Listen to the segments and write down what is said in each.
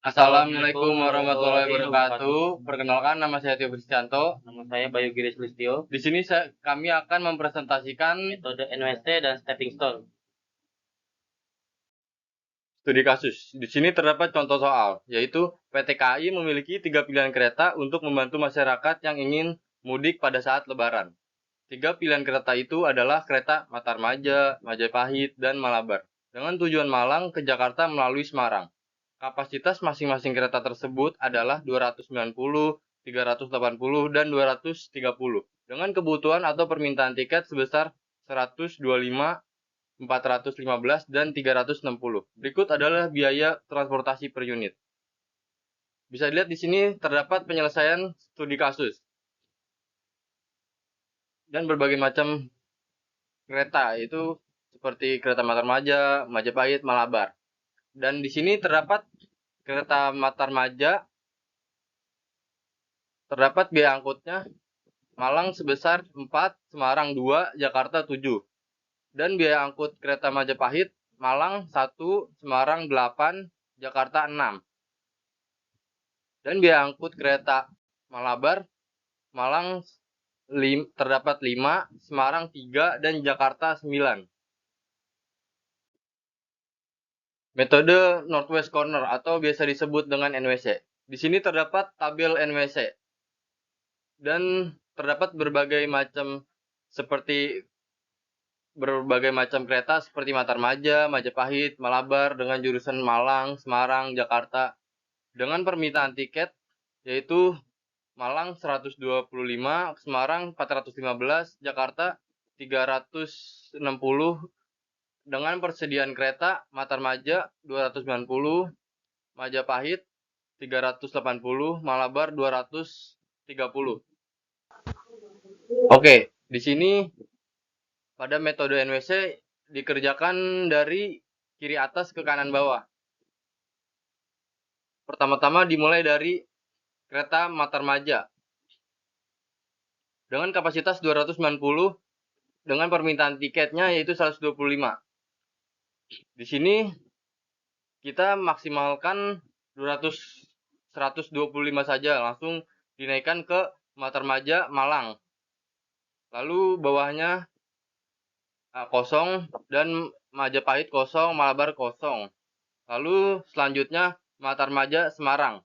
Assalamualaikum warahmatullahi wabarakatuh. Perkenalkan, nama saya Tio Kristianto. Nama saya Bayu Giris Listio. Di sini kami akan mempresentasikan Metode NWC dan stepping stone. studi kasus. Di sini terdapat contoh soal, yaitu PT KAI memiliki 3 pilihan kereta untuk membantu masyarakat yang ingin mudik pada saat Lebaran. 3 pilihan kereta itu adalah kereta Matarmaja, Majapahit, dan Malabar, dengan tujuan Malang ke Jakarta melalui Semarang. Kapasitas masing-masing kereta tersebut adalah 290, 380, dan 230, dengan kebutuhan atau permintaan tiket sebesar 125, 415, dan 360. Berikut adalah biaya transportasi per unit. Bisa dilihat di sini terdapat penyelesaian studi kasus dan berbagai macam kereta, yaitu seperti kereta Matarmaja, Majapahit, Malabar. Dan di sini terdapat kereta Matarmaja, terdapat biaya angkutnya Malang sebesar 4, Semarang 2, Jakarta 7. Dan biaya angkut kereta Majapahit, Malang 1, Semarang 8, Jakarta 6. Dan biaya angkut kereta Malabar, Malang terdapat 5, Semarang 3, dan Jakarta 9. Metode Northwest Corner atau biasa disebut dengan NWC. Di sini terdapat tabel NWC dan terdapat berbagai macam kereta seperti Matarmaja, Majapahit, Malabar dengan jurusan Malang, Semarang, Jakarta dengan permintaan tiket yaitu Malang 125, Semarang 415, Jakarta 360 dengan persediaan kereta Matarmaja 290, Majapahit 380, Malabar 230. Oke, di sini pada metode NWC dikerjakan dari kiri atas ke kanan bawah. Pertama-tama dimulai dari kereta Matarmaja dengan kapasitas 290 dengan permintaan tiketnya yaitu 125. Di sini kita maksimalkan 125 saja, langsung dinaikkan ke Matarmaja Malang. Lalu bawahnya kosong dan Majapahit kosong, Malabar kosong. Lalu selanjutnya Matarmaja Semarang.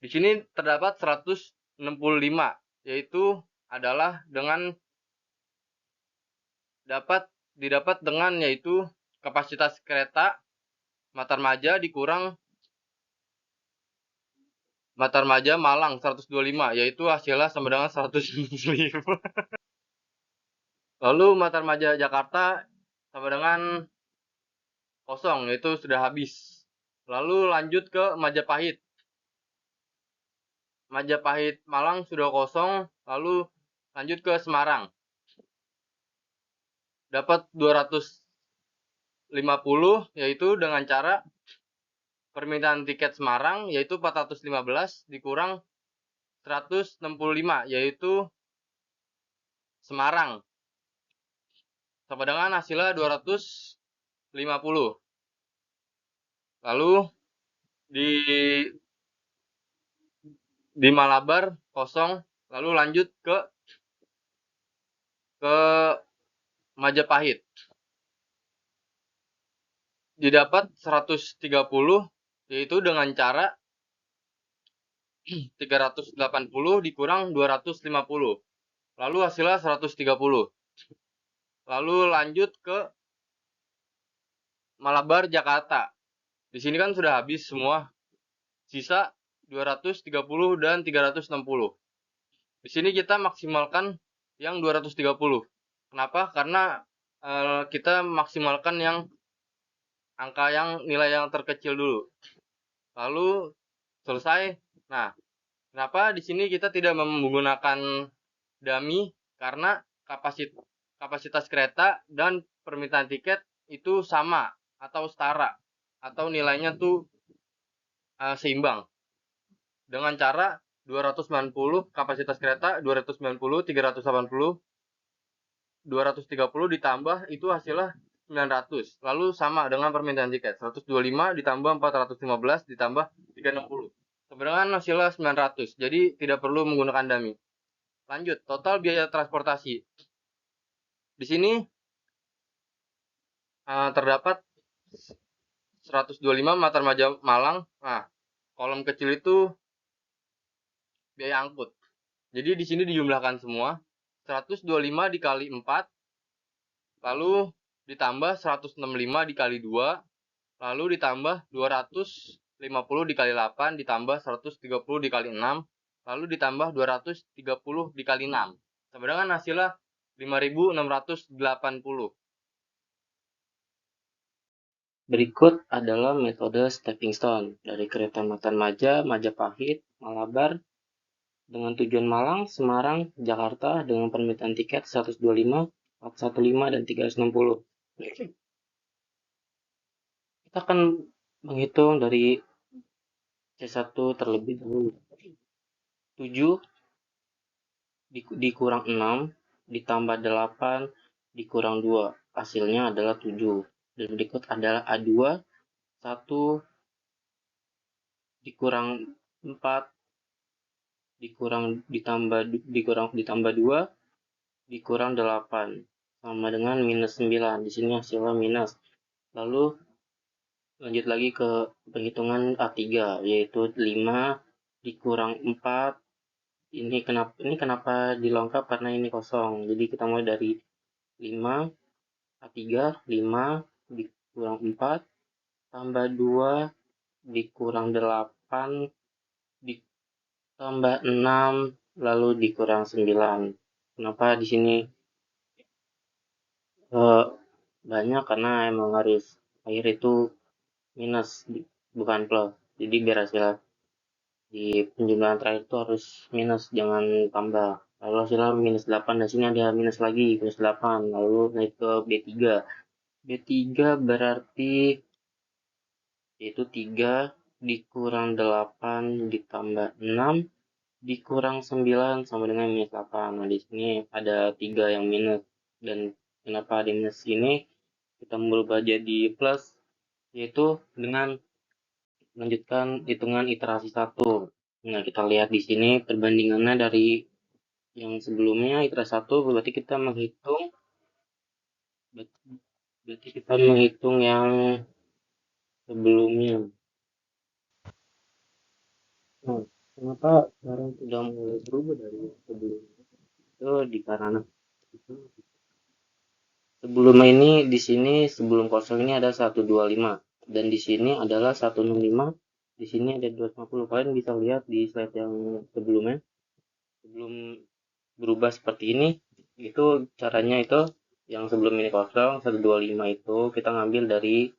Di sini terdapat 165, yaitu adalah dengan didapat dengan yaitu kapasitas kereta Matarmaja dikurang Matarmaja Malang 125, yaitu hasilnya sama dengan 165. Lalu Matarmaja Jakarta sama dengan kosong, yaitu sudah habis. Lalu lanjut ke Majapahit. Majapahit Malang sudah kosong, lalu lanjut ke Semarang. Dapat 250 yaitu dengan cara permintaan tiket Semarang yaitu 415 dikurang 165 yaitu Semarang. Sama dengan hasilnya 250. Lalu di Malabar kosong, lalu lanjut ke Majapahit. Didapat 130 yaitu dengan cara 380 dikurang 250. Lalu hasilnya 130. Lalu lanjut ke Malabar Jakarta. Di sini kan sudah habis semua. Sisa 230 dan 360. Di sini kita maksimalkan yang 230. Kenapa? Karena kita maksimalkan yang angka yang nilai yang terkecil dulu. Lalu selesai. Nah, kenapa di sini kita tidak menggunakan dummy? Karena kapasitas kereta dan permintaan tiket itu sama atau setara atau nilainya tuh seimbang. Dengan cara 290 kapasitas kereta 290 380 230 ditambah itu hasilnya 900. Lalu sama dengan permintaan tiket. 125 ditambah 415 ditambah 360. Sama dengan hasilnya 900. Jadi tidak perlu menggunakan dummy. Lanjut, total biaya transportasi. Di sini terdapat 125 Matarmaja Malang. Nah, kolom kecil itu biaya angkut. Jadi di sini dijumlahkan semua. 125 dikali 4, lalu ditambah 165 dikali 2, lalu ditambah 250 dikali 8, ditambah 130 dikali 6, lalu ditambah 230 dikali 6. Sama dengan hasilnya 5.680. Berikut adalah metode stepping stone dari kereta Matarmaja, Majapahit, Malabar dengan tujuan Malang, Semarang, Jakarta dengan permintaan tiket 125, 415, dan 360. Kita akan menghitung dari C1 terlebih dahulu. 7 dikurang 6 ditambah 8 dikurang 2. Hasilnya adalah 7. Dan berikut adalah A2. 1 dikurang 4 ditambah 2 dikurang 8 sama dengan minus 9. Di sini hasilnya minus. Lalu lanjut lagi ke penghitungan A3 yaitu 5 dikurang 4. Ini kenapa dilengkap karena ini kosong. Jadi kita mulai dari 5 A3 5 dikurang 4 tambah 2 dikurang 8 ditambah 6 lalu dikurang 9. Kenapa di sini banyak? Karena emang harus akhir itu minus bukan plus. Jadi biar hasilnya di penjumlahan terakhir itu harus minus, jangan tambah. Lalu hasilnya minus 8, dan sini ada minus lagi, minus 8. Lalu naik ke B3. B3 berarti yaitu 3 dikurang 8 ditambah 6 dikurang 9 sama dengan minus 8. Nah, di sini ada 3 yang minus. Dan kenapa ada minus ini? Kita merubah jadi plus, yaitu dengan melanjutkan hitungan iterasi 1. Nah, kita lihat di sini perbandingannya dari yang sebelumnya iterasi 1 berarti kita menghitung yang sebelumnya. Nah, kenapa sekarang sudah mulai berubah dari sebelumnya? Itu dikarenakan sebelumnya ini di sini sebelum kosong ini ada 125 dan di sini adalah 165, di sini ada 250. Kalian bisa lihat di slide yang sebelumnya, sebelum berubah seperti ini, itu caranya itu yang sebelum ini kosong 125 itu kita ngambil dari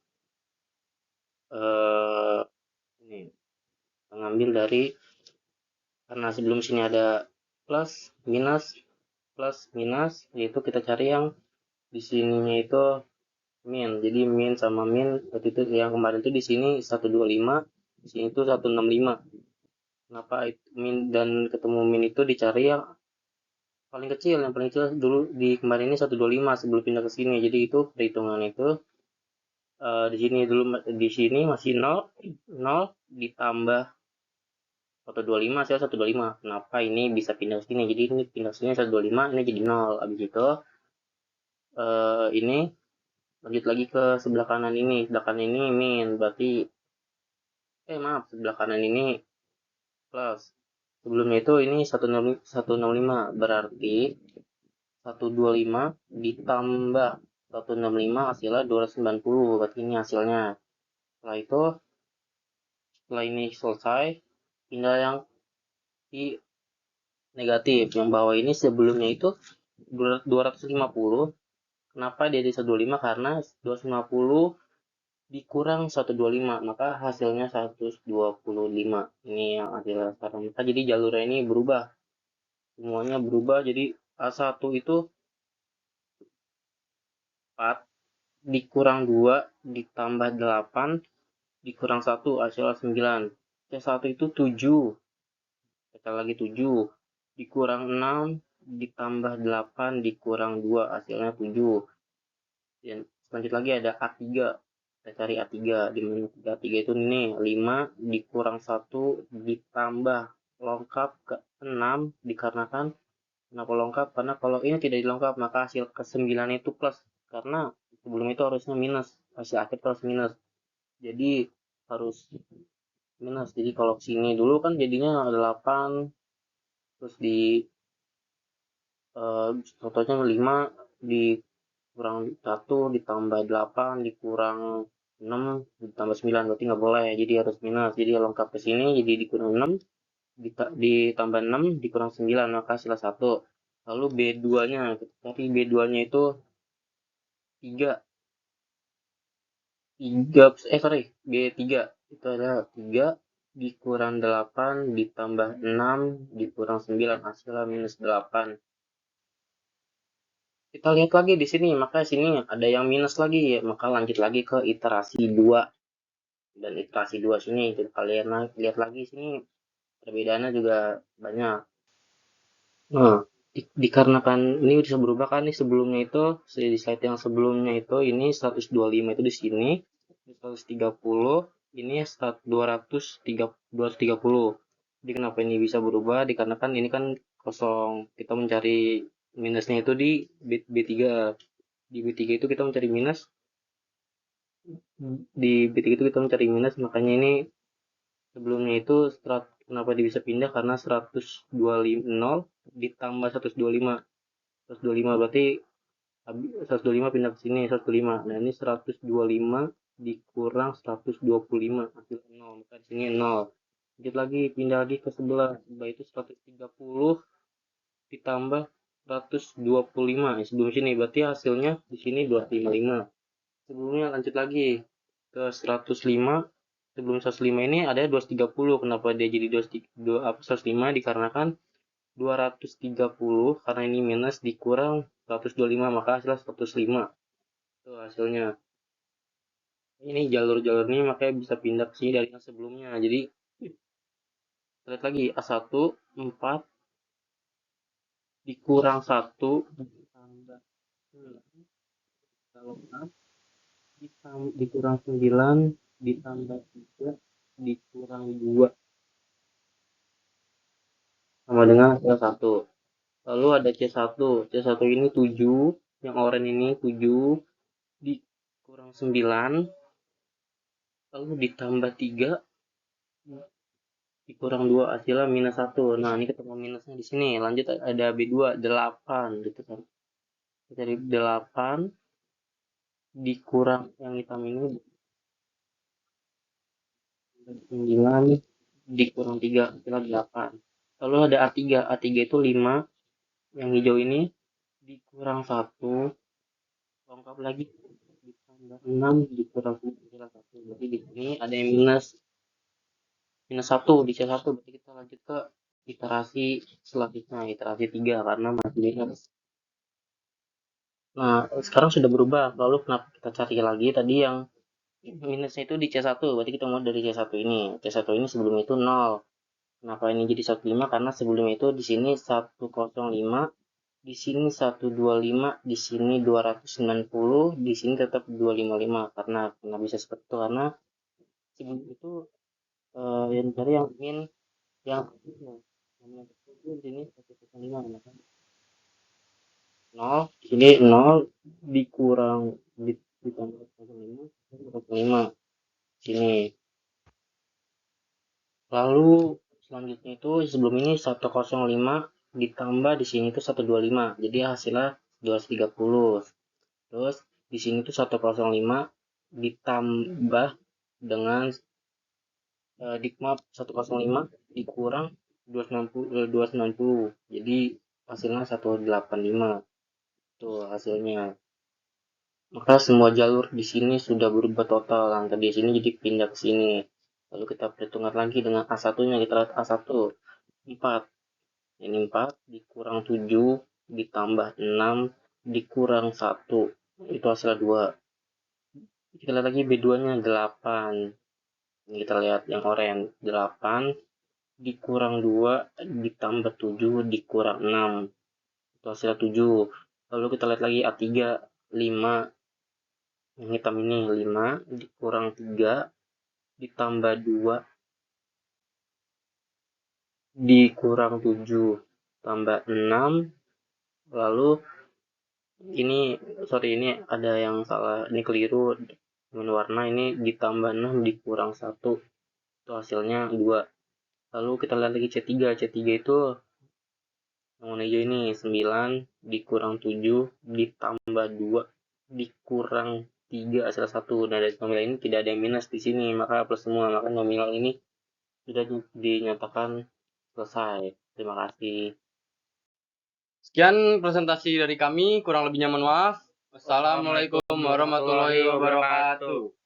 ini, kita ngambil dari karena sebelum sini ada plus minus, yaitu kita cari yang di sininya itu min. Jadi min sama min waktu itu yang kemarin itu di sini 125, di sini itu 165. Kenapa min dan ketemu min itu dicari yang paling kecil, yang paling kecil dulu di kemarin ini 125 sebelum pindah ke sini. Jadi itu perhitungan itu di sini dulu, di sini masih 0 ditambah 125 hasil 125. Kenapa ini bisa pindah ke sini? Jadi ini pindah ke sini 125, ini jadi 0. Habis itu ini lanjut lagi ke sebelah kanan ini. Sebelah kanan ini min, berarti maaf, sebelah kanan ini plus. Sebelumnya itu ini 165, berarti 125 ditambah 165 hasilnya 290, berarti ini hasilnya. Setelah ini selesai, pindah yang di negatif. Yang bawah ini sebelumnya itu 250. Kenapa dia di 125? Karena 250 dikurang 125, maka hasilnya 125. Ini yang hasilnya sekarang. Maka jadi jalurnya ini berubah. Semuanya berubah, jadi A1 itu 4 dikurang 2 ditambah 8 dikurang 1 hasilnya 9. C1 itu 7. Kita lagi 7 dikurang 6 ditambah 8 dikurang 2 hasilnya 7. Dan lanjut lagi ada A3. Kita cari A3. Di mana A3 itu nih 5 dikurang 1 ditambah lengkap ke 6 dikarenakan kenapa lengkap? Karena kalau ini tidak dilengkap maka hasil ke-9 itu plus. Karena sebelum itu harusnya minus. Hasil akhir itu harus minus. Jadi harus minus. Jadi kalau sini dulu kan jadinya 8 terus di contohnya 5 dikurang 1 ditambah 8 dikurang 6 ditambah 9 berarti nggak boleh, jadi harus minus. Jadi lengkap ke sini jadi dikurang 6 ditambah 6 dikurang 9 maka hasilnya 1. Lalu B2-nya, tapi B2-nya itu 3 sorry, B3 itu ada 3 dikurang 8 ditambah 6 dikurang 9 hasilnya minus 8. Kita lihat lagi di sini, maka sini ada yang minus lagi ya, maka lanjut lagi ke iterasi 2. Dan iterasi 2 sini kalian lihat lagi sini perbedaannya juga banyak. Nah, dikarenakan ini bisa berubah kan nih, sebelumnya itu di slide yang sebelumnya itu ini 125 itu di sini, 130 ini 230. Jadi kenapa ini bisa berubah? Dikarenakan ini kan kosong, kita mencari minusnya itu di B3. Di B3 itu kita mencari minus, di B3 itu kita mencari minus, makanya ini sebelumnya itu kenapa dia bisa pindah karena 125 ditambah 125. 125 berarti 125 pindah ke sini 125. Nah, ini 125 dikurang 125 hasil 0. Maka di sini 0. Lanjut lagi pindah lagi ke sebelah. Sebelah itu 130 ditambah 125. Sebelum sini berarti hasilnya di sini 255. Sebelumnya lanjut lagi ke 105. Sebelum 105 ini ada 230. Kenapa dia jadi 105? Dikarenakan 230 karena ini minus dikurang 125 maka hasilnya 105. Itu hasilnya. Ini jalur-jalur ini makanya bisa pindah ke sini dari yang sebelumnya. Jadi lihat lagi A1 4 dikurang 1 ditambah 9 kalau dikurang 9 ditambah 3 dikurang 2 sama dengan hasil 1. Lalu ada C1. C1 ini 7, yang oranye ini 7 dikurang 9 lalu ditambah 3 dikurang 2 hasilnya minus 1. Nah, ini ketemu minusnya di sini. Lanjut ada B2 8 gitu kan. Dari 8 dikurang yang hitam ini 9 dikurang 3 hasilnya 8. Lalu ada A3. A3 itu 5, yang hijau ini dikurang 1 lengkap lagi ditambah 6 dikurang 1. Berarti di sini ada yang minus 1 di C1. Berarti kita lanjut ke iterasi selanjutnya, iterasi 3 karena masih minus. Nah, sekarang sudah berubah. Lalu kenapa kita cari lagi tadi yang minusnya itu di C1? Berarti kita mulai dari C1 ini. C1 ini sebelumnya itu 0. Kenapa ini jadi 15? Karena sebelumnya itu di sini 105, di sini 125, di sini 290, di sini tetap 255. Karena bisa seperti itu karena sebelum itu yang cari yang min yang di sini 105 kan. 0 ini 0 dikurang ditambah 5 sini. Lalu selanjutnya itu sebelum ini 105 ditambah di sini itu 125. Jadi hasilnya 230. Terus di sini tuh 105 ditambah dengan dikmap 105 dikurang 290. Jadi hasilnya 185. Tuh hasilnya. Maka semua jalur di sini sudah berubah total. Yang tadi di sini jadi pindah ke sini. Lalu kita perhitungan lagi dengan A1-nya. Kita lihat A1 4. Ini 4 dikurang 7 ditambah 6 dikurang 1. Itu hasilnya 2. Kita lihat lagi B2-nya 8. Ini kita lihat yang oranye 8 dikurang 2 ditambah 7 dikurang 6. Itu hasilnya 7. Lalu kita lihat lagi A3 5 Yang hitam ini 5 dikurang 3 ditambah 2 dikurang 7 tambah 6, lalu ini ini ada yang salah, ini keliru dengan warna, ini ditambah 6 dikurang 1 itu hasilnya 2. Lalu kita lihat lagi C3 itu yang warna hijau ini 9 dikurang 7 ditambah 2 dikurang 3 hasil 1. Nah, dari nominal ini tidak ada yang minus di sini, maka plus semua, maka nominal ini sudah dinyatakan selesai. Terima kasih. Sekian presentasi dari kami, kurang lebihnya mohon maaf. Wassalamualaikum warahmatullahi wabarakatuh.